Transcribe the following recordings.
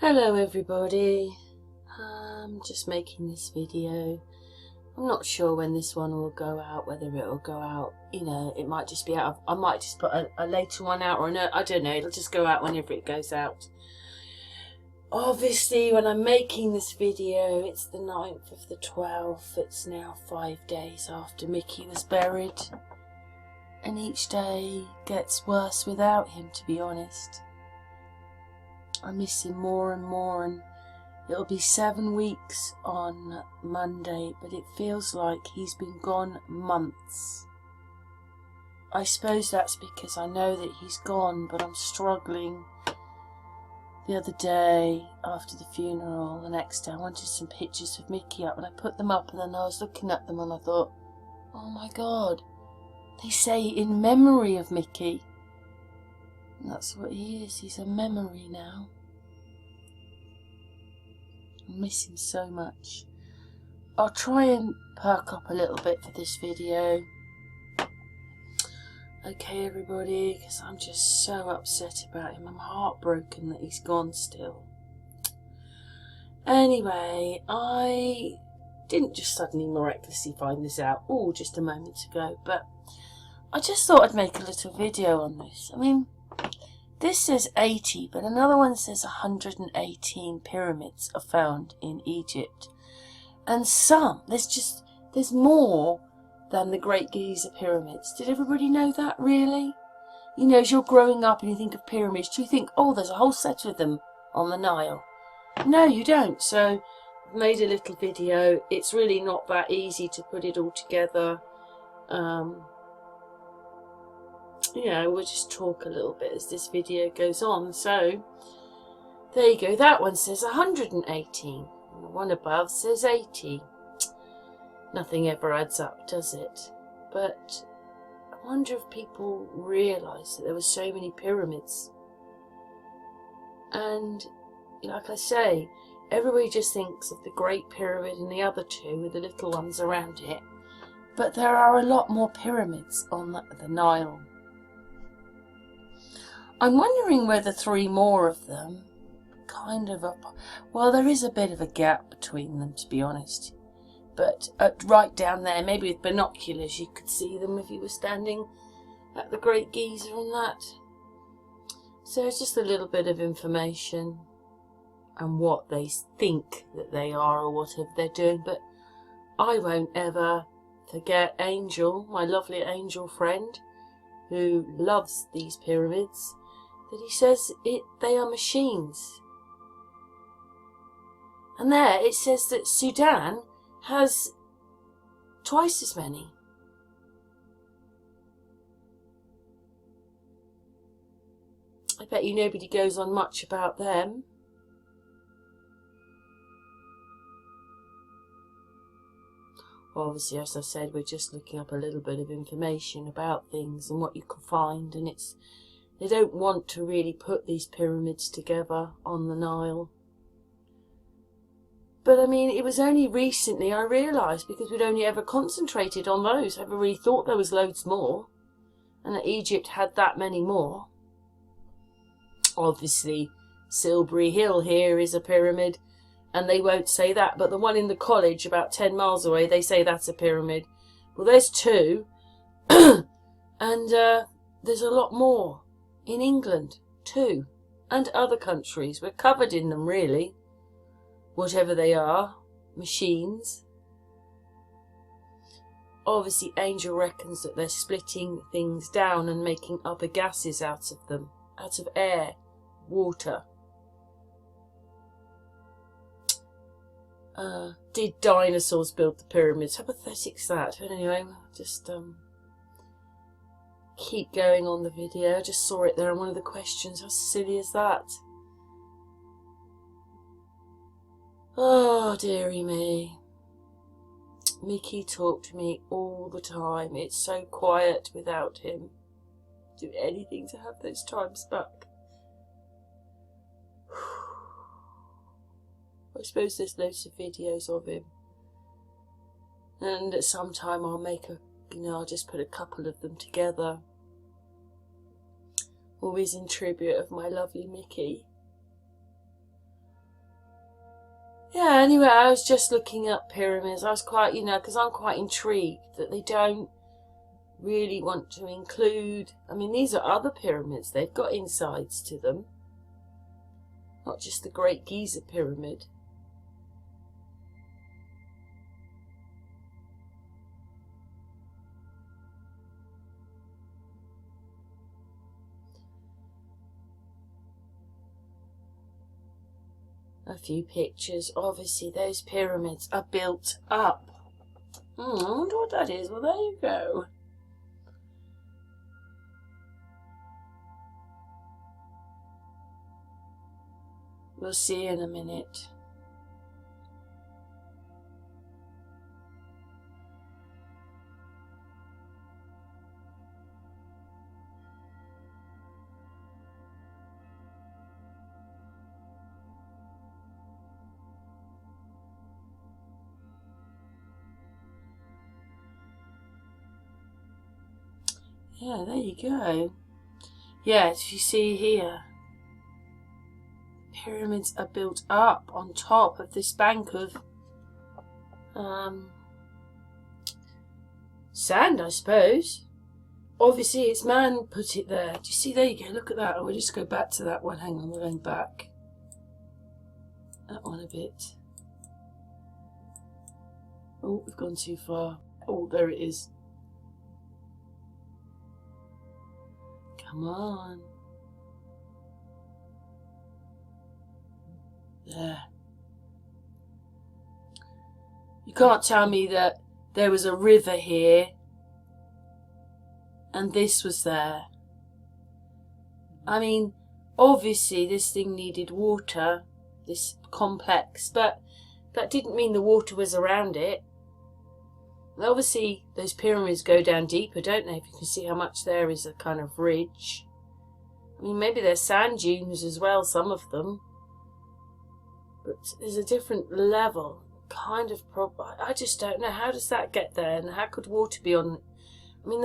Hello everybody, I'm just making this video. I'm not sure when this one will go out, whether it will go out, it might just be out. I might just put a later one out, or no, I don't know, it'll just go out whenever it goes out. Obviously when I'm making this video, it's the 9th of the 12th, it's now 5 days after Mickey was buried. And each day gets worse without him, to be honest. I miss him more and more, and it'll be 7 weeks on Monday, but it feels like he's been gone months. I suppose that's because I know that he's gone, but I'm struggling. The other day, after the funeral, the next day, I wanted some pictures of Mickey up, and I put them up, and then I was looking at them and I thought, oh my God, they say in memory of Mickey. And that's what he is, he's a memory now. I miss him so much. I'll try and perk up a little bit for this video. Okay everybody, because I'm just so upset about him. I'm heartbroken that he's gone still. Anyway, I didn't just suddenly miraculously find this out, just a moment ago, but I just thought I'd make a little video on this. I mean, this says 80, but another one says 118 pyramids are found in Egypt. And there's more than the Great Giza pyramids. Did everybody know that, really? As you're growing up and you think of pyramids, do you think, oh, there's a whole set of them on the Nile? No, you don't. So I've made a little video. It's really not that easy to put it all together. We'll just talk a little bit as this video goes on. So, there you go. That one says 118. And the one above says 80. Nothing ever adds up, does it? But I wonder if people realise that there were so many pyramids. And, like I say, everybody just thinks of the Great Pyramid and the other two with the little ones around it. But there are a lot more pyramids on the Nile. I'm wondering whether 3 more of them well, there is a bit of a gap between them, to be honest. But right down there, maybe with binoculars, you could see them if you were standing at the Great Giza and that. So it's just a little bit of information and what they think that they are or whatever they're doing. But I won't ever forget Angel, my lovely Angel friend, who loves these pyramids, that he says they are machines. And there it says that Sudan has twice as many. I bet you nobody goes on much about them. Obviously, as I said, we're just looking up a little bit of information about things and what you can find, and they don't want to really put these pyramids together on the Nile. But I mean, it was only recently I realised, because we'd only ever concentrated on those. I never really thought there was loads more, and that Egypt had that many more. Obviously, Silbury Hill here is a pyramid, and they won't say that, but the one in the college about 10 miles away, they say that's a pyramid. Well, there's 2, and there's a lot more in England too, and other countries. We're covered in them, really. Whatever they are, machines. Obviously, Angel reckons that they're splitting things down and making other gases out of them, out of air, water. Did dinosaurs build the pyramids? How pathetic's that? But anyway, just keep going on the video. I just saw it there on one of the questions. How silly is that? Oh, dearie me. Mickey talked to me all the time. It's so quiet without him. Do anything to have those times back. I suppose there's loads of videos of him. And at some time I'll make I'll just put a couple of them together. Always in tribute of my lovely Mickey. Yeah, anyway, I was just looking up pyramids. I was quite, because I'm quite intrigued that they don't really want to include. I mean, these are other pyramids. They've got insides to them. Not just the Great Giza Pyramid. A few pictures. Obviously, those pyramids are built up. I wonder what that is. Well, there you go. We'll see in a minute. Yeah, there you go. Yeah, as you see here, pyramids are built up on top of this bank of sand, I suppose. Obviously, it's man put it there. Do you see? There you go. Look at that. We'll just go back to that one. Hang on, we're going back. That one a bit. Oh, we've gone too far. Oh, there it is. Come on. There. You can't tell me that there was a river here and this was there. I mean, obviously this thing needed water, this complex, but that didn't mean the water was around it. Obviously those pyramids go down deeper, don't they? If you can see how much there is a kind of ridge. I mean, maybe there's sand dunes as well, some of them. But there's a different level, kind of problem. I just don't know. How does that get there? And how could water be on? I mean,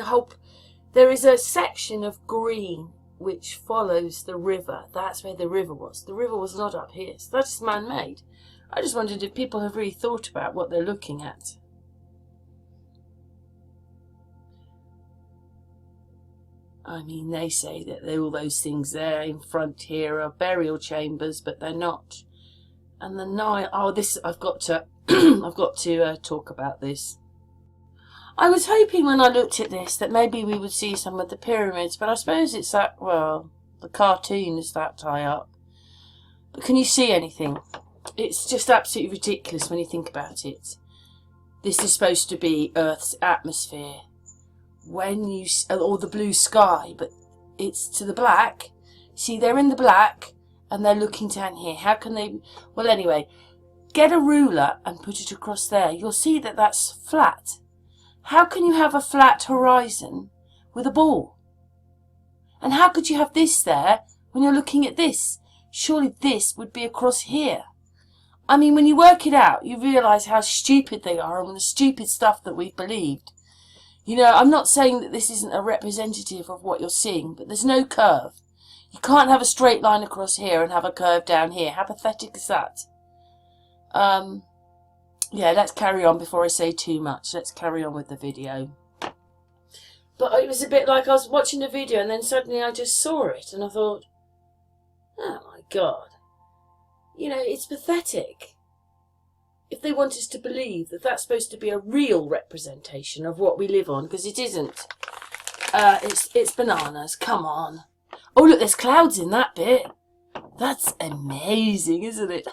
there is a section of green which follows the river. That's where the river was. The river was not up here. So that's man-made. I just wondered if people have really thought about what they're looking at. I mean, they say that all those things there in front here are burial chambers, but they're not. And the Nile. Oh, this I've got to. I've got to talk about this. I was hoping when I looked at this that maybe we would see some of the pyramids, but I suppose it's that. Well, the cartoon is that high up. But can you see anything? It's just absolutely ridiculous when you think about it. This is supposed to be Earth's atmosphere. When you, or the blue sky, but it's to the black. See, they're in the black and they're looking down here. How can they? Well, anyway, get a ruler and put it across there. You'll see that that's flat. How can you have a flat horizon with a ball? And how could you have this there when you're looking at this? Surely this would be across here. I mean, when you work it out, you realise how stupid they are and the stupid stuff that we've believed. You know, I'm not saying that this isn't a representative of what you're seeing, but there's no curve. You can't have a straight line across here and have a curve down here. How pathetic is that? Yeah, let's carry on before I say too much. Let's carry on with the video. But it was a bit like I was watching a video and then suddenly I just saw it and I thought, oh my God. You know, it's pathetic. If they want us to believe that that's supposed to be a real representation of what we live on, because it isn't. It's bananas. Come on. Oh, look, there's clouds in that bit. That's amazing, isn't it?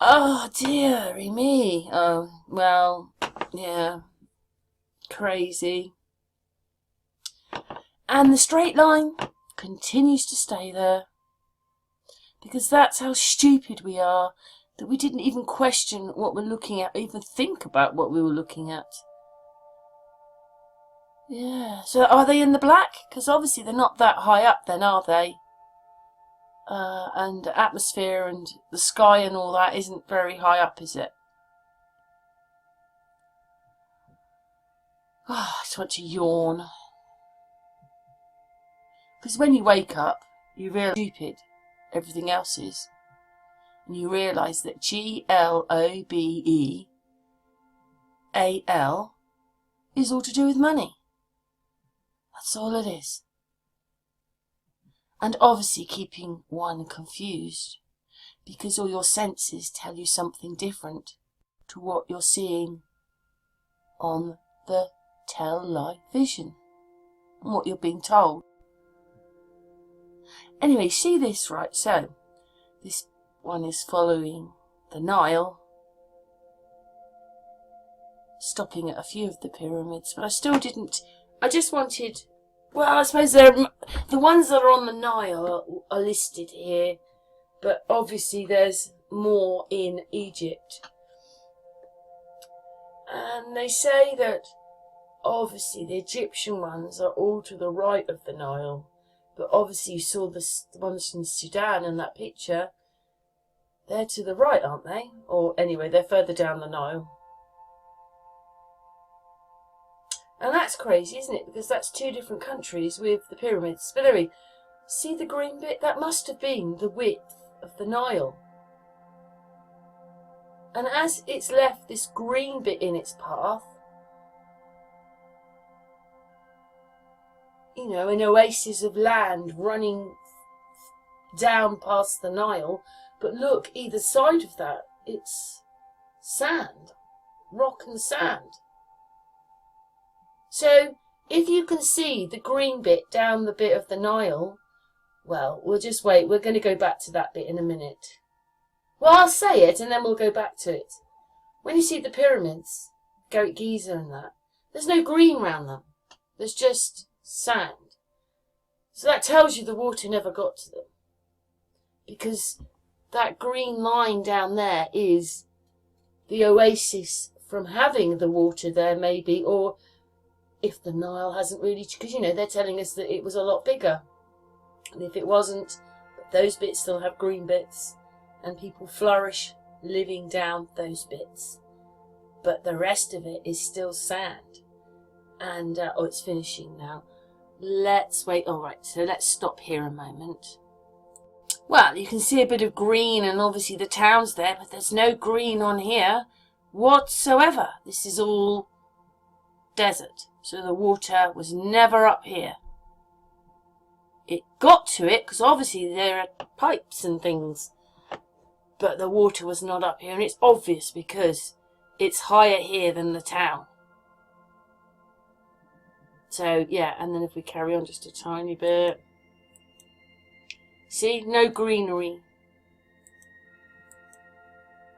Oh, dearie me. Oh, well, yeah. Crazy. And the straight line continues to stay there. Because that's how stupid we are, that we didn't even question what we're looking at, even think about what we were looking at. Yeah, so are they in the black? Because obviously they're not that high up then, are they? And the atmosphere and the sky and all that isn't very high up, is it? Oh, I just want to yawn. Because when you wake up, you realise how stupid everything else is. and you realise that GLOBEAL is all to do with money. That's all it is. And obviously keeping one confused, because all your senses tell you something different to what you're seeing on the television and what you're being told. Anyway, see this, right? So this one is following the Nile, stopping at a few of the pyramids, but I just wanted, well, I suppose the ones that are on the Nile are listed here, but obviously there's more in Egypt. And they say that obviously the Egyptian ones are all to the right of the Nile, but obviously you saw the ones in Sudan in that picture. They're to the right, aren't they? Or anyway, they're further down the Nile. And that's crazy, isn't it? Because that's two different countries with the pyramids. But anyway, see the green bit? That must have been the width of the Nile. And as it's left this green bit in its path, you know, an oasis of land running down past the Nile, but look, either side of that, it's sand, rock and sand. So, if you can see the green bit down the bit of the Nile, well, we'll just wait. We're going to go back to that bit in a minute. Well, I'll say it and then we'll go back to it. When you see the pyramids, Goat Giza and that, there's no green round them. There's just sand. So that tells you the water never got to them. Because that green line down there is the oasis from having the water there, maybe, or if the Nile hasn't really, because, you know, they're telling us that it was a lot bigger. And if it wasn't, those bits still have green bits, and people flourish living down those bits. But the rest of it is still sand. And, oh, it's finishing now. Let's wait. All right, so let's stop here a moment. Well, you can see a bit of green, and obviously the town's there, but there's no green on here whatsoever. This is all desert. So the water was never up here. It got to it because obviously there are pipes and things, but the water was not up here, and it's obvious because it's higher here than the town. So yeah, and then if we carry on just a tiny bit, see, no greenery,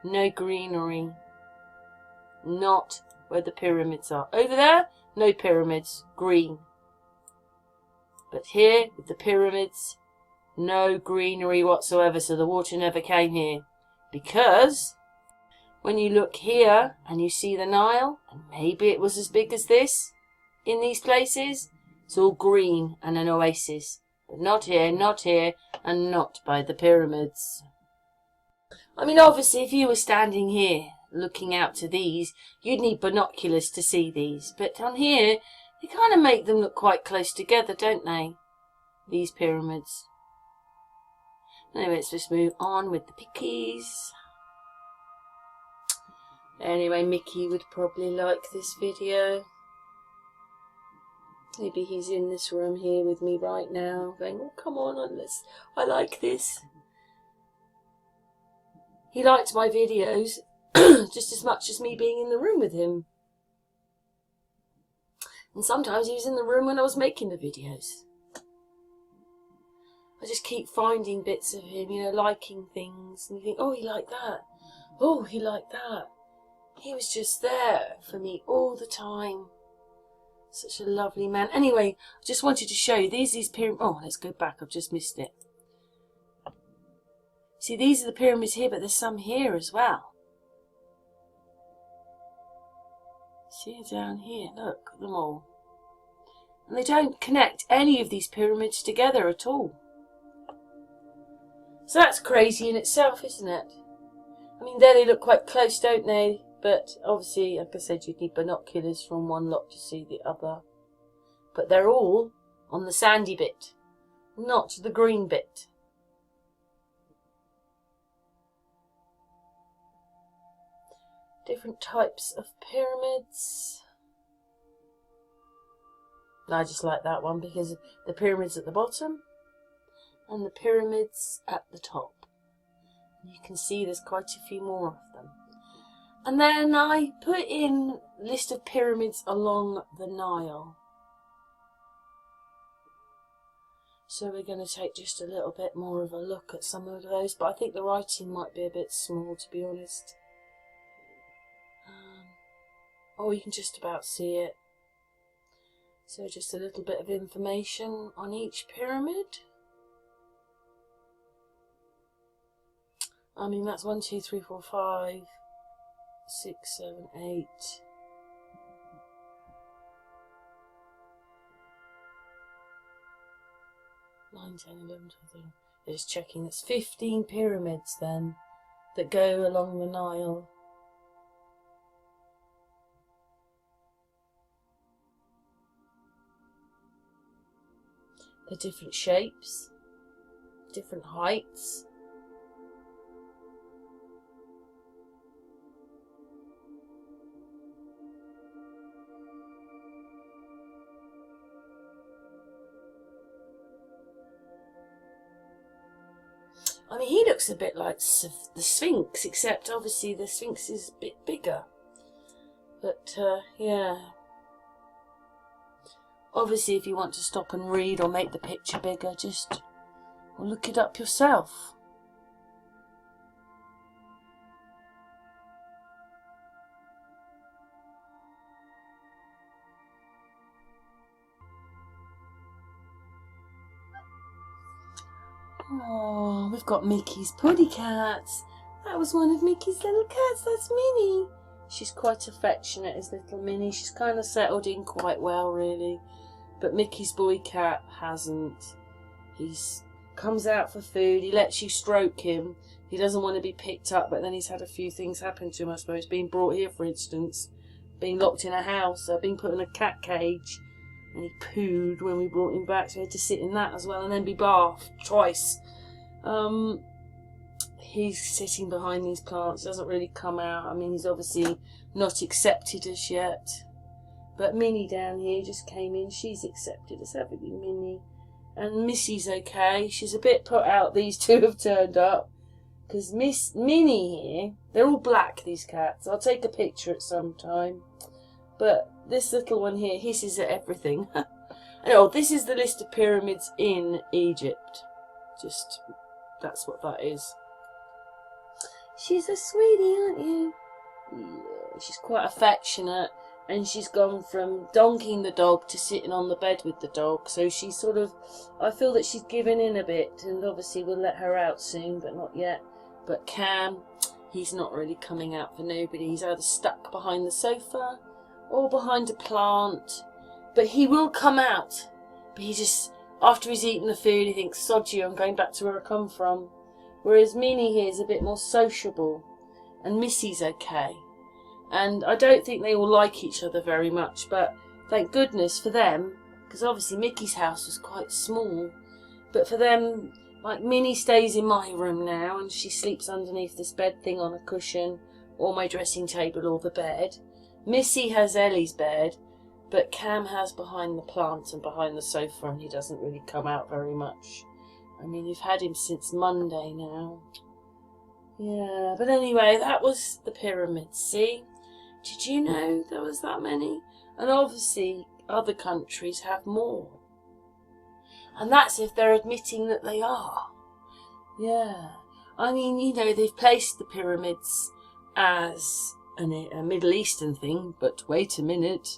no greenery, not where the pyramids are. Over there, no pyramids, green. But here, with the pyramids, no greenery whatsoever, so the water never came here. Because when you look here and you see the Nile, and maybe it was as big as this in these places, it's all green and an oasis. But not here, and not by the pyramids. I mean, obviously, if you were standing here looking out to these, you'd need binoculars to see these. But on here, they kind of make them look quite close together, don't they? These pyramids. Anyway, let's just move on with the pickies. Anyway, Mickey would probably like this video. Maybe he's in this room here with me right now, going, oh, come on, I like this. He liked my videos just as much as me being in the room with him. And sometimes he was in the room when I was making the videos. I just keep finding bits of him, you know, liking things. And you think, oh, he liked that. Oh, he liked that. He was just there for me all the time. Such a lovely man. Anyway, I just wanted to show you these pyramids. Oh, let's go back. I've just missed it. See, these are the pyramids here, but there's some here as well. See down here, look at them all. And they don't connect any of these pyramids together at all. So that's crazy in itself, isn't it? I mean, there they look quite close, don't they? But obviously, like I said, you'd need binoculars from one lot to see the other. But they're all on the sandy bit, not the green bit. different types of pyramids. I just like that one because the pyramids at the bottom and the pyramids at the top. You can see there's quite a few more of them. And then I put in a list of pyramids along the Nile. So we're going to take just a little bit more of a look at some of those, but I think the writing might be a bit small, to be honest. Oh, you can just about see it. So just a little bit of information on each pyramid. I mean, that's 1, 2, 3, 4, 5, 6, 7, 8. 9, 10, 11, 12, 13. They're just checking. That's 15 pyramids then that go along the Nile. They're different shapes, different heights. I mean, he looks a bit like the Sphinx, except obviously the Sphinx is a bit bigger. But, yeah. Obviously, if you want to stop and read or make the picture bigger, just look it up yourself. Oh, we've got Mickey's Puddy Cats. That was one of Mickey's little cats. That's Minnie. She's quite affectionate, is little Minnie. She's kind of settled in quite well, really. But Mickey's boy cat hasn't. He comes out for food. He lets you stroke him. He doesn't want to be picked up, but then he's had a few things happen to him, I suppose. Being brought here, for instance. Being locked in a house. Being put in a cat cage. And he pooed when we brought him back, so he had to sit in that as well, and then be bathed twice. He's sitting behind these plants, doesn't really come out. I mean, he's obviously not accepted as yet. But Minnie down here just came in, she's accepted as having Minnie. And Missy's okay, she's a bit put out these two have turned up. Because Minnie here, they're all black, these cats. I'll take a picture at some time. But this little one here hisses at everything. Oh, this is the list of pyramids in Egypt. Just, that's what that is. She's a sweetie, aren't you? Yeah, she's quite affectionate. And she's gone from donking the dog to sitting on the bed with the dog. So she's sort of, I feel that she's given in a bit. And obviously we'll let her out soon, but not yet. But Cam, he's not really coming out for nobody. He's either stuck behind the sofa or behind a plant. But he will come out. But he just, after he's eaten the food, he thinks, sod you, I'm going back to where I come from. Whereas Minnie here is a bit more sociable. And Missy's okay. And I don't think they all like each other very much. But thank goodness for them. Because obviously Mickey's house was quite small. But for them, like Minnie stays in my room now. And she sleeps underneath this bed thing on a cushion. Or my dressing table or the bed. Missy has Ellie's bed. But Cam has behind the plant and behind the sofa. And he doesn't really come out very much. I mean, you've had him since Monday now. Yeah, but anyway, that was the pyramids, see? Did you know there was that many? And obviously, other countries have more. And that's if they're admitting that they are. Yeah. I mean, you know, they've placed the pyramids as a Middle Eastern thing, but wait a minute.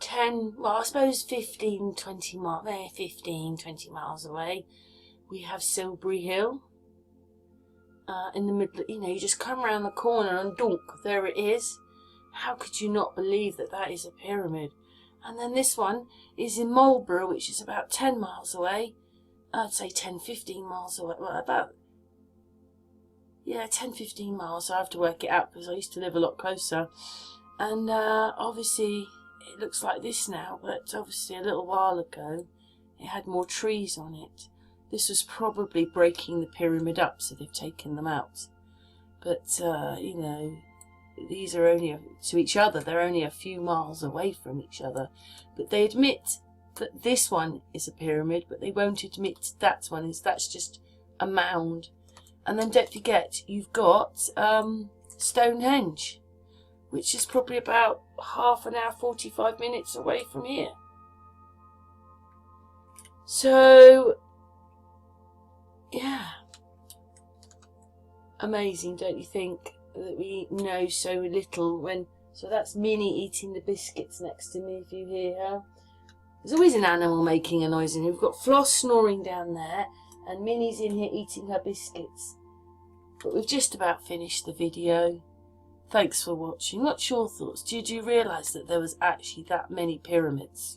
10, well, I suppose 15, 20 miles away, we have Silbury Hill. In the middle, you know, you just come around the corner and dunk, there it is. How could you not believe that that is a pyramid? And then this one is in Marlborough, which is about 10 miles away. I'd say 10, 15 miles away. Well, about, yeah, 10, 15 miles. I have to work it out because I used to live a lot closer. And obviously it looks like this now, but obviously a little while ago it had more trees on it. This was probably breaking the pyramid up, so they've taken them out. But, you know, these are only to each other. They're only a few miles away from each other. But they admit that this one is a pyramid, but they won't admit that one is. That's just a mound. And then don't forget, you've got Stonehenge, which is probably about half an hour, 45 minutes away from here. So, yeah. Amazing, don't you think, that we know so little when... So that's Minnie eating the biscuits next to me, if you hear her. There's always an animal making a noise in here. We've got Floss snoring down there, and Minnie's in here eating her biscuits. But we've just about finished the video. Thanks for watching. What's your thoughts? Did you realise that there was actually that many pyramids?